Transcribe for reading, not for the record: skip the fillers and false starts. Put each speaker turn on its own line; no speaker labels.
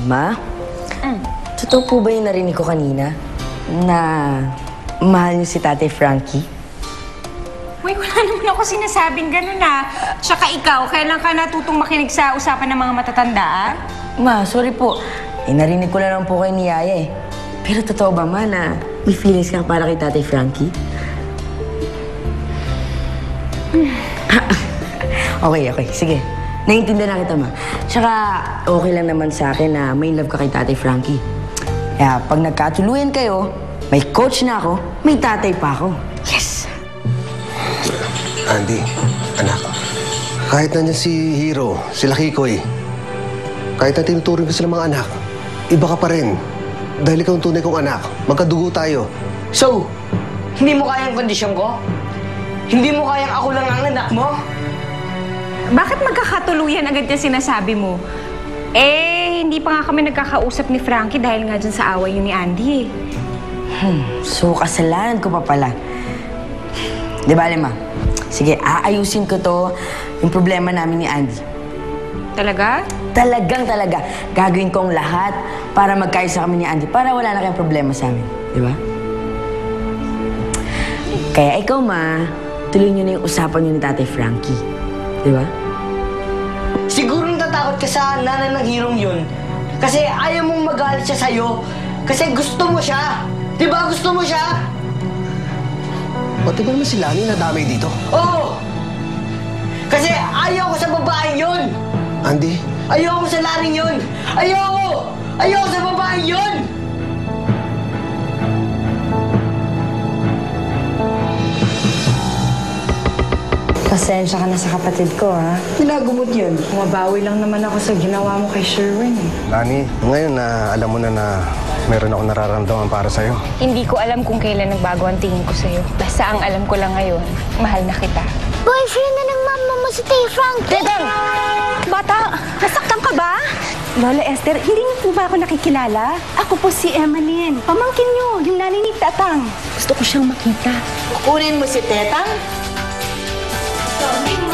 Ma? Totoo po ba yung narinig ko kanina na mahal niyo si Tatay Frankie?
Uy, wala naman ako sinasabing gano'n Tsaka ikaw, kailan ka natutong makinig sa usapan ng mga matatanda,
Ma, sorry po. Narinig ko lang po kayo ni Yaya eh. Pero totoo ba, Ma, na may feelings ka para kay Tatay Frankie? Okay. Sige. Naiintindihan na kita, Ma. Tsaka, okay lang naman sa akin na may love ka kay Tatay Frankie. Kaya pag nagkatuluyan kayo, may coach na ako, may tatay pa ako. Yes!
Andy, anak, kahit nandiyan si Hero, sila Kikoy, kahit na tinuturing ko sila mga anak, iba ka pa rin. Dahil ikaw ang tunay kong anak, magkadugo tayo.
So, hindi mo kayang kondisyon ko? Hindi mo kayang ako lang ang anak mo?
Bakit magkakatuluyan agad yung sinasabi mo? Hindi pa nga kami nagkakausap ni Frankie dahil nga dyan sa away yun ni Andy
So, kasalanan ko pa pala. Di ba, Ma? Sige, aayusin ko to, yung problema namin ni Andy.
Talaga?
Talaga. Gagawin ko ang lahat para magkaisa kami ni Andy, para wala na kayong problema sa amin. Di ba? Kaya ikaw, Ma, tuloy niyo na yung usapan niyo ni Tatay Frankie. Di ba? Siguro natatakot ka sa nanay ng Hirong yun. Kasi ayaw mong magalit siya sa'yo. Kasi gusto mo siya. Di ba? Gusto mo siya?
Pati ba naman si Lani nadamay dito?
Oo! Kasi ayaw ko sa babaeng yun!
Andy?
Ayoko sa laring yun! Ayoko! Ayoko sa babaeng yun!
Pasensya ka na sa kapatid ko, ha?
Ginagumot yun.
Mabawi lang naman ako sa ginawa mo kay Sherwin, eh.
Lani, ngayon na alam mo na meron ako nararamdaman para sa'yo.
Hindi ko alam kung kailan nagbago ang tingin ko sa'yo. Basta ang alam ko lang ngayon, mahal na kita.
Boyfriend na ng mama mo si Tay Frankie.
Tetang! Bata, nasaktan ka ba? Lola Esther, hindi niyo po ba ako nakikilala? Ako po si Emeline. Pamangkin niyo, yung nanay ni Tatang. Gusto ko siyang makita.
Kunin mo si Tetang?
Kaming